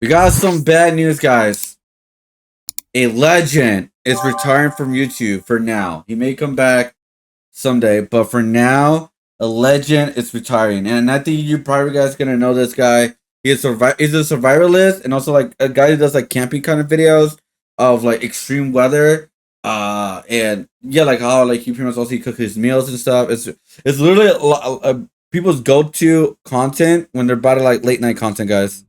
We got some bad news, guys. A legend is retiring from YouTube for now. He may come back someday, but for now, a legend is retiring. And I think you probably guys gonna know this guy. He's a survivalist and also like a guy who does like camping kind of videos of like extreme weather. And yeah, like how like he pretty much also cook his meals and stuff. It's literally people's go to content when they're about to like late night content, guys.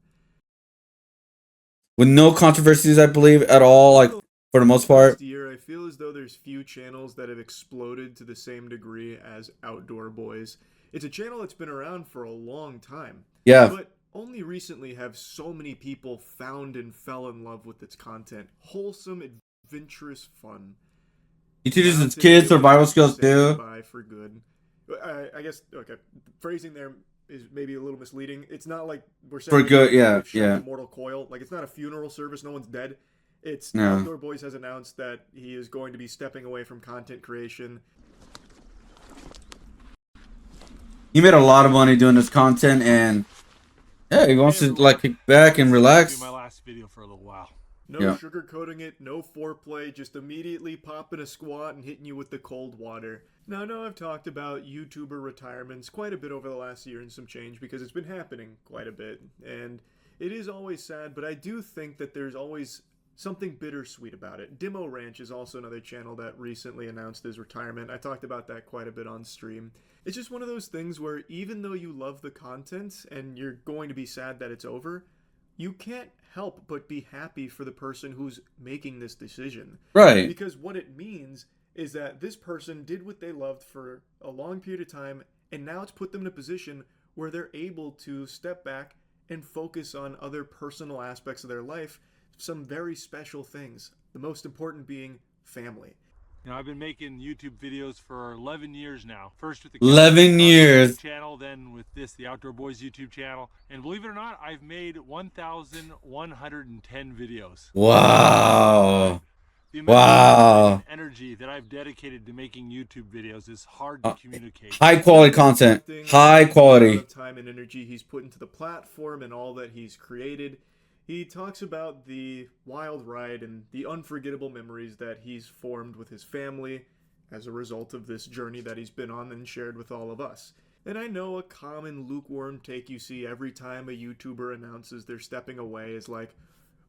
With no controversies, I believe, at all. Like for the most part. Last year, I feel as though there's few channels that have exploded to the same degree as Outdoor Boys. It's a channel that's been around for a long time. Yeah. But only recently have so many people found and fell in love with its content. Wholesome, adventurous fun. He teaches his kids survival skills too. Bye for good. I guess, okay, phrasing there is maybe a little misleading. It's not like we're saying for good, yeah. Mortal coil. Like, it's not a funeral service. No one's dead. It's no. Outdoor Boys has announced that he is going to be stepping away from content creation. He made a lot of money doing this content, and yeah, he wants to like kick back and relax. My last video for a little while. No sugarcoating it, no foreplay, just immediately popping a squat and hitting you with the cold water. Now, I know I've talked about YouTuber retirements quite a bit over the last year and some change because it's been happening quite a bit. And it is always sad, but I do think that there's always something bittersweet about it. Demo Ranch is also another channel that recently announced his retirement. I talked about that quite a bit on stream. It's just one of those things where even though you love the content and you're going to be sad that it's over, you can't help but be happy for the person who's making this decision. Right. Because what it means is that this person did what they loved for a long period of time, and now it's put them in a position where they're able to step back and focus on other personal aspects of their life, some very special things, the most important being family. You know, I've been making YouTube videos for 11 years now. First with the 11 years channel, then with the Outdoor Boys YouTube channel. And believe it or not, I've made 1,110 videos. Wow. The amount of energy that I've dedicated to making YouTube videos is hard to communicate. High quality content. High quality. The time and energy he's put into the platform and all that he's created. He talks about the wild ride and the unforgettable memories that he's formed with his family as a result of this journey that he's been on and shared with all of us. And I know a common lukewarm take you see every time a YouTuber announces they're stepping away is like,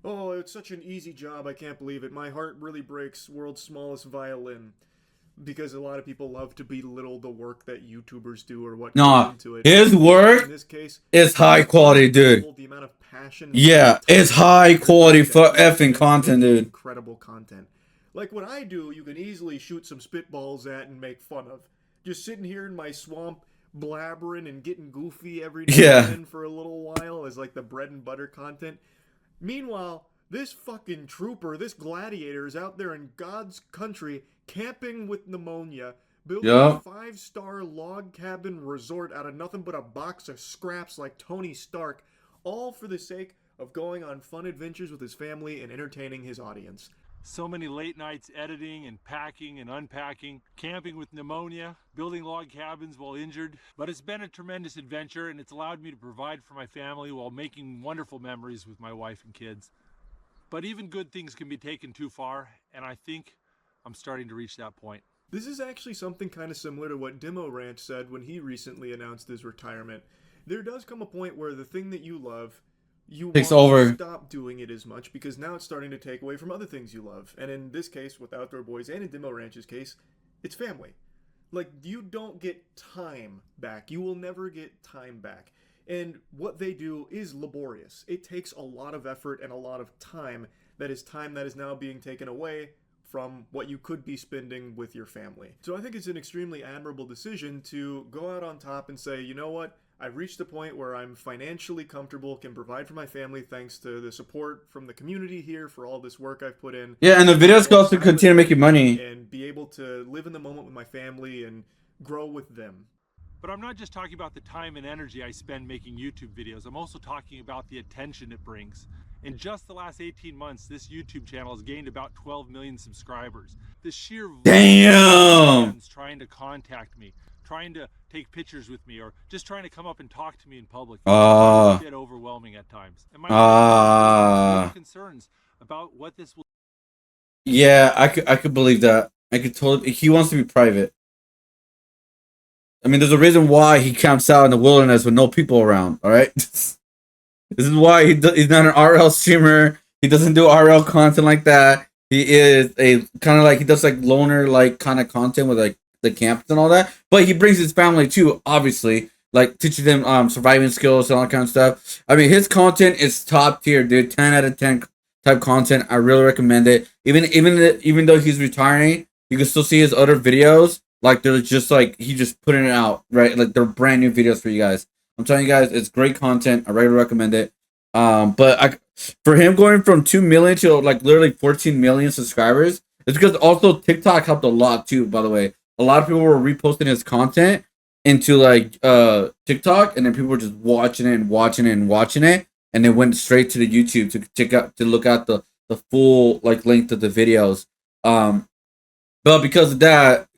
oh, it's such an easy job, I can't believe it. My heart really breaks, world's smallest violin. Because a lot of people love to belittle the work that YouTubers do or what goes into it. His work in this case is high quality, dude. The amount of passion. Yeah, it's high quality for effing content, dude. Incredible content. Like what I do, you can easily shoot some spitballs at and make fun of. Just sitting here in my swamp, blabbering and getting goofy every day and then for a little while as like the bread and butter content. Meanwhile, this fucking trooper, this gladiator is out there in God's country camping with pneumonia, building a 5-star log cabin resort out of nothing but a box of scraps like Tony Stark, all for the sake of going on fun adventures with his family and entertaining his audience. So many late nights editing and packing and unpacking, camping with pneumonia, building log cabins while injured. But it's been a tremendous adventure, and it's allowed me to provide for my family while making wonderful memories with my wife and kids. But even good things can be taken too far, and I think I'm starting to reach that point. This is actually something kind of similar to what Demo Ranch said when he recently announced his retirement. There does come a point where the thing that you love, you want to stop doing it as much because now it's starting to take away from other things you love. And in this case, with Outdoor Boys and in Demo Ranch's case, it's family. Like, you don't get time back. You will never get time back. And what they do is laborious. It takes a lot of effort and a lot of time that is now being taken away from what you could be spending with your family. So I think it's an extremely admirable decision to go out on top and say, you know what? I've reached a point where I'm financially comfortable, can provide for my family thanks to the support from the community here for all this work I've put in. Yeah, and the videos can also continue making money. And be able to live in the moment with my family and grow with them. But I'm not just talking about the time and energy I spend making YouTube videos. I'm also talking about the attention it brings. In just the last 18 months, this YouTube channel has gained about 12 million subscribers. The sheer volume of fans trying to contact me, trying to take pictures with me or just trying to come up and talk to me in public. It's a bit overwhelming at times. And my wife has concerns about what this will. Yeah, I could believe that. I could totally. He wants to be private. I mean, there's a reason why he camps out in the wilderness with no people around. All right, this is why he's not an RL streamer. He doesn't do RL content like that. He is a kind of like he does like loner like kind of content with like the camps and all that. But he brings his family too, obviously, like teaching them surviving skills and all that kind of stuff. I mean, his content is top tier, dude. 10 out of 10 type content. I really recommend it. Even though he's retiring, you can still see his other videos. Like they're just like he just putting it out, right? Like they're brand new videos for you guys. I'm telling you guys, it's great content. I really recommend it. For him going from 2 million to like literally 14 million subscribers, it's because also TikTok helped a lot too. By the way, a lot of people were reposting his content into like TikTok, and then people were just watching it and watching it and watching it, and they went straight to the YouTube to look at the full like length of the videos. But because of that,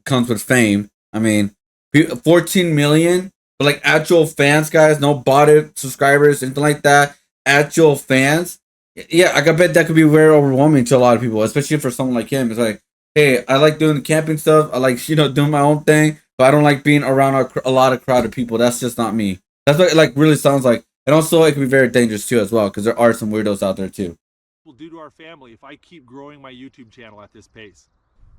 comes with fame. I mean, 14 million, but like actual fans, guys, no botted subscribers, anything like that. Actual fans, yeah, I bet that could be very overwhelming to a lot of people, especially for someone like him. It's like, hey, I like doing the camping stuff. I like doing my own thing, but I don't like being around a lot of crowded people. That's just not me. That's what it like really sounds like. And also, it can be very dangerous too, as well, because there are some weirdos out there too. Will do to our family if I keep growing my YouTube channel at this pace.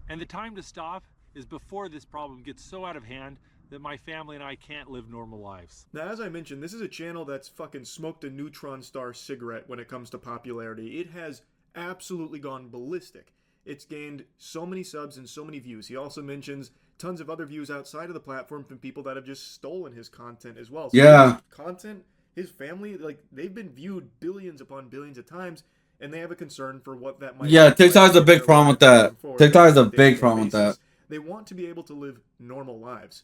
And the time to stop is before this problem gets so out of hand that my family and I can't live normal lives. Now, as I mentioned, this is a channel that's fucking smoked a neutron star cigarette when it comes to popularity. It has absolutely gone ballistic. It's gained so many subs and so many views. He also mentions tons of other views outside of the platform from people that have just stolen his content as well. So yeah. His content, his family, like, they've been viewed billions upon billions of times, and they have a concern for what that might. Yeah, TikTok's a big problem with that. TikTok's a big problem with that. They want to be able to live normal lives.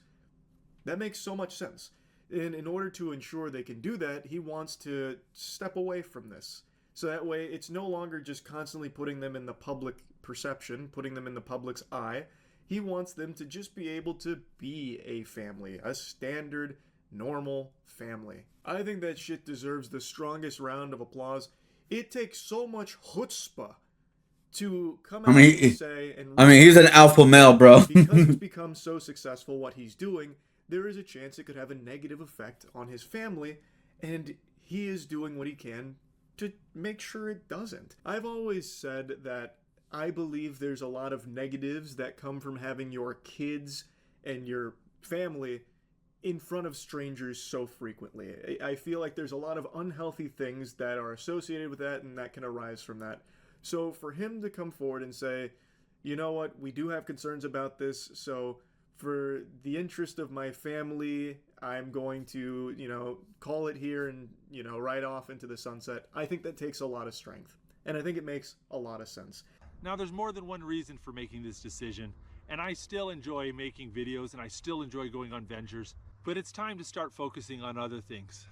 That makes so much sense. And in order to ensure they can do that, he wants to step away from this. So that way, it's no longer just constantly putting them in the public perception, putting them in the public's eye. He wants them to just be able to be a family, a standard, normal family. I think that shit deserves the strongest round of applause. It takes so much chutzpah to come out and say... he's an alpha male, bro. Because it's become so successful what he's doing, there is a chance it could have a negative effect on his family, and he is doing what he can to make sure it doesn't. I've always said that I believe there's a lot of negatives that come from having your kids and your family in front of strangers so frequently. I feel like there's a lot of unhealthy things that are associated with that and that can arise from that. So for him to come forward and say, you know what, we do have concerns about this, so for the interest of my family, I'm going to, call it here and, ride off into the sunset. I think that takes a lot of strength. And I think it makes a lot of sense. Now, there's more than one reason for making this decision, and I still enjoy making videos and I still enjoy going on ventures, but it's time to start focusing on other things.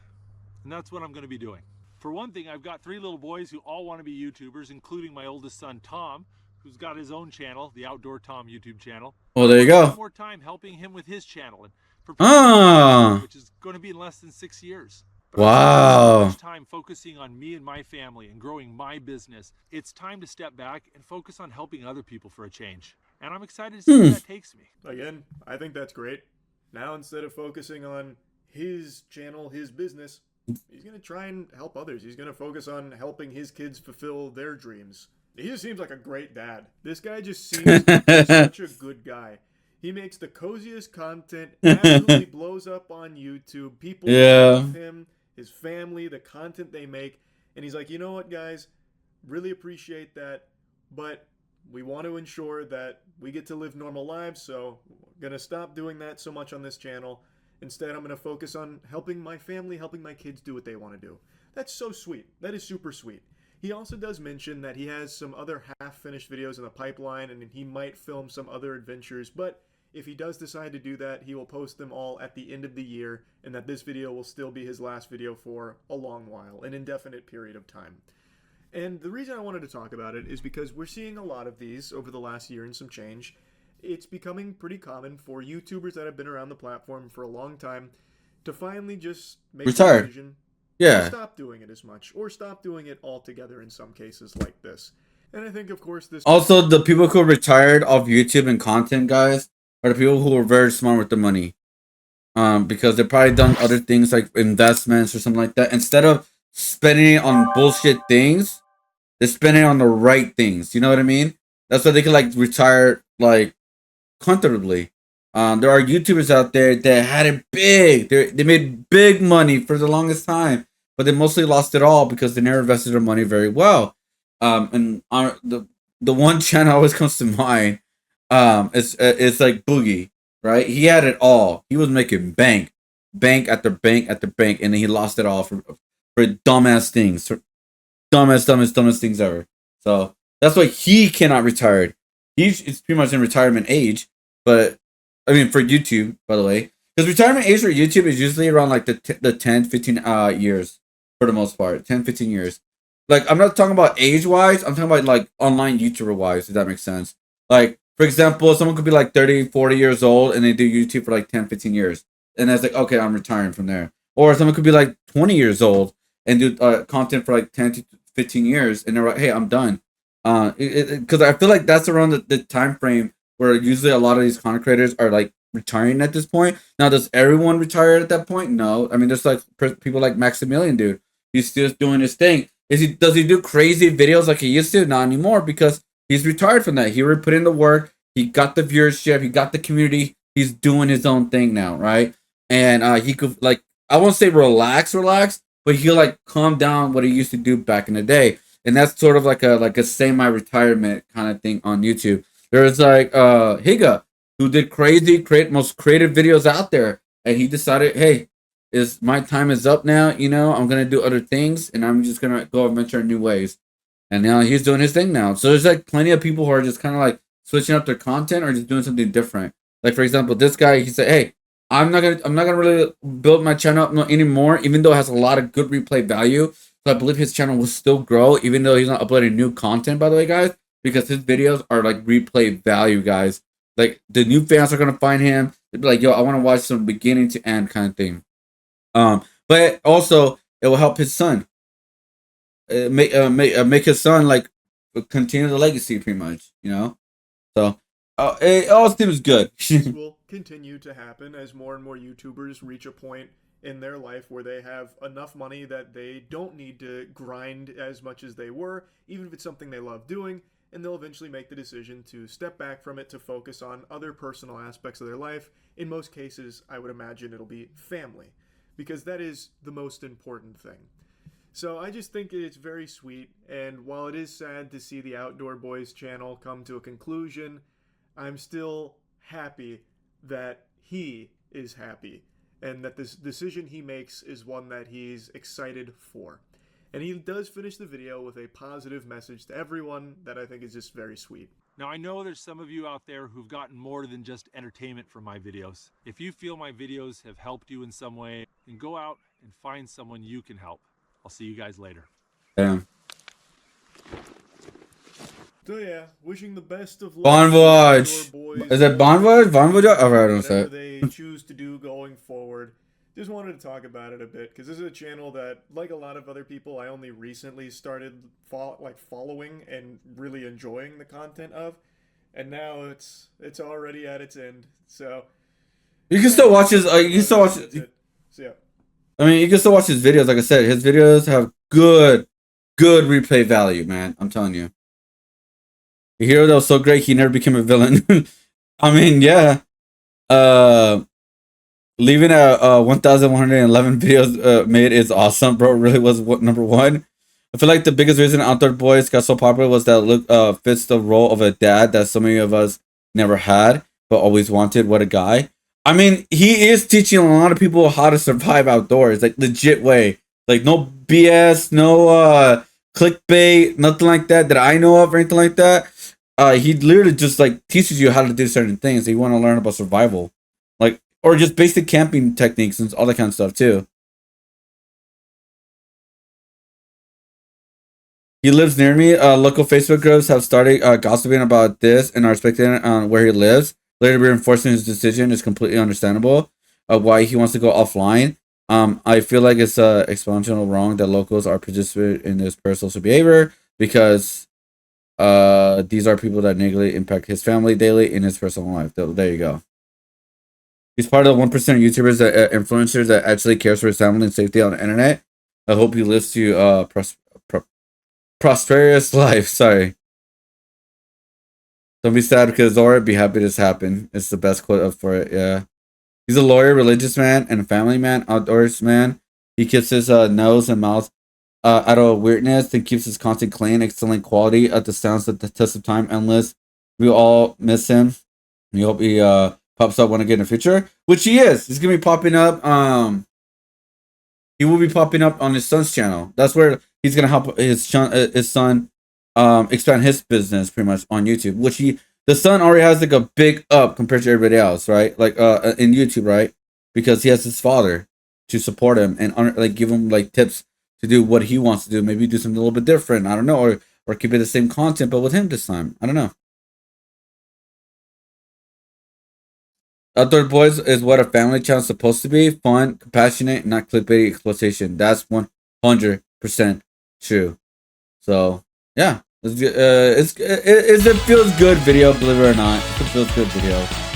And that's what I'm going to be doing. For one thing, I've got 3 little boys who all want to be YouTubers, including my oldest son, Tom, who's got his own channel, the Outdoor Tom YouTube channel. Well, there you go. More time helping him with his channel and preparing which is going to be in less than 6 years. But wow. Much time focusing on me and my family and growing my business. It's time to step back and focus on helping other people for a change. And I'm excited to see where that takes me. Again, I think that's great. Now, instead of focusing on his channel, his business, he's going to try and help others. He's going to focus on helping his kids fulfill their dreams. He just seems like a great dad. This guy just seems like such a good guy. He makes the coziest content, absolutely blows up on YouTube. People love him, his family, the content they make. And he's like, you know what, guys? Really appreciate that. But we want to ensure that we get to live normal lives. So I'm going to stop doing that so much on this channel. Instead, I'm going to focus on helping my family, helping my kids do what they want to do. That's so sweet. That is super sweet. He also does mention that he has some other half-finished videos in the pipeline and he might film some other adventures, but if he does decide to do that, he will post them all at the end of the year, and that this video will still be his last video for a long while, an indefinite period of time. And the reason I wanted to talk about it is because we're seeing a lot of these over the last year and some change, it's becoming pretty common for YouTubers that have been around the platform for a long time to finally just make the decision to stop doing it as much, or stop doing it altogether in some cases like this. And I think, of course, this... Also, the people who retired off YouTube and content, guys, are the people who are very smart with the money. Because they've probably done other things like investments or something like that. Instead of spending it on bullshit things, they spend it on the right things. You know what I mean? That's why they can like retire like comfortably. There are YouTubers out there that had it big. They made big money for the longest time, but they mostly lost it all because they never invested their money very well. And the one channel always comes to mind. It's like Boogie, right? He had it all. He was making bank after bank after bank, and then he lost it all for dumbass things, dumbest things ever. So that's why he cannot retire. It's pretty much in retirement age, but I mean for YouTube, by the way, because retirement age for YouTube is usually around like the 10, 15 years for the most part, 10, 15 years. Like I'm not talking about age wise, I'm talking about like online YouTuber wise, if that makes sense. Like for example, someone could be like 30, 40 years old and they do YouTube for like 10, 15 years. And that's like, okay, I'm retiring from there. Or someone could be like 20 years old and do content for like 10 to 15 years and they're like, hey, I'm done. Because I feel like that's around the time frame where usually a lot of these content creators are like retiring at this point. Now, does everyone retire at that point? No. I mean, there's like people like Maximilian, dude. He's still doing his thing. Does he do crazy videos like he used to? Not anymore because he's retired from that. He already put in the work. He got the viewership. He got the community. He's doing his own thing now, right? And he could like, I won't say relax, but he'll like calm down what he used to do back in the day. And that's sort of like a semi-retirement kind of thing on YouTube. There's like Higa, who did most creative videos out there, and he decided, hey, my time is up now. You know, I'm gonna do other things, and I'm just gonna go adventure in new ways. And now he's doing his thing now. So there's like plenty of people who are just kind of like switching up their content or just doing something different. Like for example, this guy, he said, hey, I'm not gonna really build my channel up anymore, even though it has a lot of good replay value. So I believe his channel will still grow, even though he's not uploading new content, by the way, guys, because his videos are like replay value, guys. Like the new fans are gonna find him. They'll be like, yo, I want to watch from beginning to end kind of thing. But also it will help his son. Make his son like continue the legacy, pretty much, you know. So it all seems good. This will continue to happen as more and more YouTubers reach a point in their life where they have enough money that they don't need to grind as much as they were, even if it's something they love doing, and they'll eventually make the decision to step back from it to focus on other personal aspects of their life. In most cases, I would imagine it'll be family, because that is the most important thing. So I just think it's very sweet, and while it is sad to see the Outdoor Boys channel come to a conclusion, I'm still happy that he is happy, and that this decision he makes is one that he's excited for. And he does finish the video with a positive message to everyone that I think is just very sweet. Now, I know there's some of you out there who've gotten more than just entertainment from my videos. If you feel my videos have helped you in some way, then go out and find someone you can help. I'll see you guys later. Yeah. So yeah, wishing the best of luck. Bon voyage. Is it bon voyage? Bon voyage? Oh, I don't say it. They choose to do going forward. Just wanted to talk about it a bit because this is a channel that, like a lot of other people, I only recently started following and really enjoying the content of, and now it's already at its end. So you can still watch his. You can still watch. So yeah. I mean, you can still watch his videos. Like I said, his videos have good replay value, man. I'm telling you. A hero that was so great, he never became a villain. I mean, yeah. Leaving at 1,111 videos made is awesome, bro. It really was number one. I feel like the biggest reason Outdoor Boys got so popular was that Luke fits the role of a dad that so many of us never had, but always wanted. What a guy. I mean, he is teaching a lot of people how to survive outdoors, like legit way. Like no BS, no clickbait, nothing like that I know of or anything like that. He literally just like teaches you how to do certain things that you want to learn about survival. Like, or just basic camping techniques and all that kind of stuff too. He lives near me. Local Facebook groups have started gossiping about this and are speculating on where he lives. Later reinforcing his decision is completely understandable of why he wants to go offline. I feel like it's exponential wrong that locals are participating in this parasocial behavior because these are people that negatively impact his family daily in his personal life. There you go. He's part of the 1% of YouTubers that influencers that actually cares for his family and safety on the internet. I hope he lives to prosperous life. Sorry. Don't be sad because Zora, be happy this happened. It's the best quote up for it. Yeah. He's a lawyer, religious man, and a family man, outdoors man. He keeps his nose and mouth out of weirdness and keeps his content clean, excellent quality at the sounds at the test of time, endless. We all miss him. We hope he pops up one again in the future, which he is. He's gonna be popping up. He will be popping up on his son's channel. That's where he's gonna help his son expand his business pretty much on YouTube, which the son already has like a big up compared to everybody else, right? Like in YouTube, right? Because he has his father to support him and like give him like tips to do what he wants to do. Maybe do something a little bit different. I don't know, or keep it the same content, but with him this time. I don't know. Outdoor Boys is what a family channel is supposed to be: fun, compassionate, not clickbait exploitation. That's 100% true. So yeah, it's a feels good video, believe it or not. It's a feels good video.